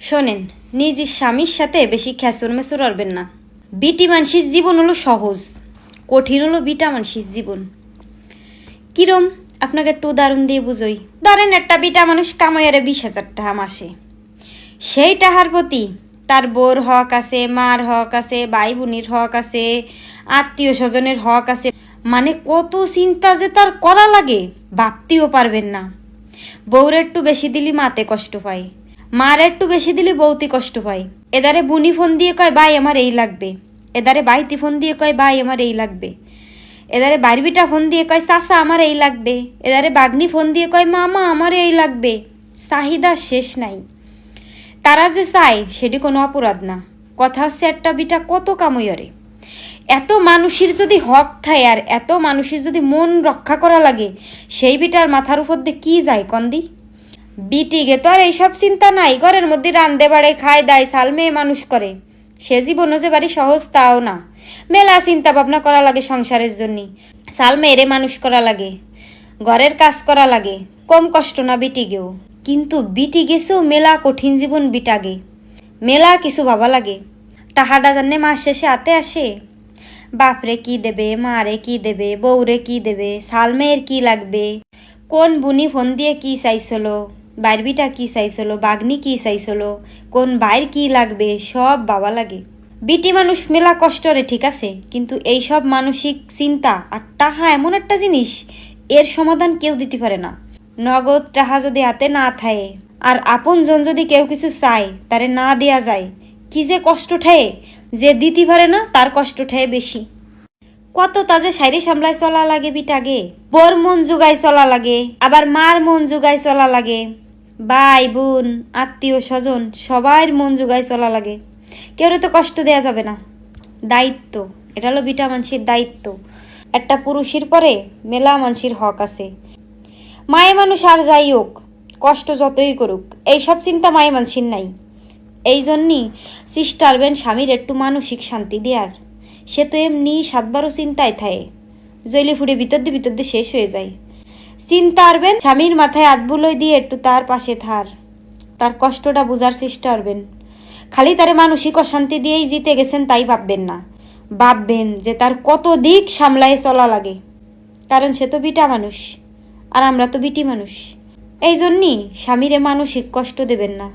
শোনেন, নিজ স্বামীর সাথে বেশি খেসর মেসর করবেন না। বিটি মানুষের জীবন হলো সহজ, কঠিন হলো বিটা মানুষের জীবন। কিরম আপনাকে একটু উদাহরণ দিয়ে বুঝোই। ধরেন একটা বিটা মানুষ কামাইয়ারে 20,000 টাকা মাসে, সেই টাকার প্রতি তার বোর হক আছে, মার হক আছে, ভাই বোনের হক আছে, আত্মীয় স্বজনের হক আছে। মানে কত চিন্তা যে তার করা লাগে ভাবতেও পারবেন না। বউরে একটু বেশি দিলি মাতে কষ্ট পায়, মার একটু বেশি দিলি বউতি কষ্ট পায়। এদারে বুনি ফোন দিয়ে কয় ভাই আমার এই লাগবে, এদারে বাইতি ফোন দিয়ে কয় ভাই আমার এই লাগবে, এদারে বারবিটা ফোন দিয়ে কয় চাচা আমার এই লাগবে, এদারে বাগনি ফোন দিয়ে কয় মামা আমার এই লাগবে। চাহিদা শেষ নাই। তারা যে চায় সেটি কোনো অপরাধ না। কথা হচ্ছে একটা বিটা কত কামইরে। এত মানুষের যদি হক থাকে আর এত মানুষের যদি মন রক্ষা করা লাগে, সেই বিটার মাথার উপর দিয়ে কি যায় কন্দি? বিটিকে তো আর এইসব চিন্তা নাই, ঘরের মধ্যে রান্দে বাড়ে খায় দায় সাল মেয়ে মানুষ করে। সে জীবনও যে বাড়ি সহজ তাও না, মেলা চিন্তা ভাবনা করা লাগে সংসারের জন্য। সাল মেয়েরে মানুষ করা লাগে, ঘরের কাজ করা লাগে, কম কষ্ট না বিটিগেও। কিন্তু বিটি গেছেও মেলা কঠিন জীবন বিটাগে, মেলা কিছু ভাবা লাগে। টাকাটা জানে মাস শেষে হাতে আসে, বাপরে কি দেবে, মারে কি দেবে, বউরে কি দেবে, সাল মেয়ের কি লাগবে, কোন বুনি ফোন দিয়ে কি চাইছিল, বাইরবিটা কি চাইছিল, বাগনি কি চাইছিল, কোন বাইর কি লাগবে, সব বাবা লাগে। বিটি মানুষ মেলা কষ্টরে ঠিক আছে, কিন্তু এই সব মানসিক চিন্তা আর টাহা এমন একটা জিনিস, এর সমাধান কেউ দিতে পারে না। নগদ টাহা যদি হাতে না থাকে আর আপনজন যদি কেউ কিছু চায় তারে না দেয়া যায়, কি যে কষ্ট ঠায়। যে দিতে পারে না তার কষ্ট ঠায় বেশি। কত তাজে শাড়ি সামলায় চলা লাগে বিটাগে, বোর মন জুগাই চলা লাগে, আবার মার মন জুগাই চলা লাগে, ভাই বোন আত্মীয় স্বজন সবার মন জুগাই চলা লাগে। কেউ তো কষ্ট দেয়া যাবে না। দায়িত্ব, এটা হলো বিটা মানুষের দায়িত্ব। একটা পুরুষের পরে মেলা মানুষের হক আছে। মায়ে মানুষ আর যাই হোক, কষ্ট যতই করুক, এইসব চিন্তা মায়ে মানুষের নাই। এই জন্যই চেষ্টা করবেন স্বামীর একটু মানসিক শান্তি দেওয়ার। সে তো এমনি 7-12 চিন্তায় থাকে, জৈলে ফুড়ে ভিতর দিয়ে শেষ হয়ে যায়। চিন্তা করবেন স্বামীর মাথায় আধবুলোয় দিয়ে একটু তার পাশে তার কষ্টটা বোঝার চেষ্টা করবেন। খালি তারে মানসিক অশান্তি দিয়েই জিতে গেছেন তাই ভাববেন না, ভাববেন যে তার কত দিক সামলায় চলা লাগে। কারণ সে তো বিটা মানুষ আর আমরা তো বিটি মানুষ। এই জন্যই স্বামীরে মানসিক কষ্ট দেবেন না।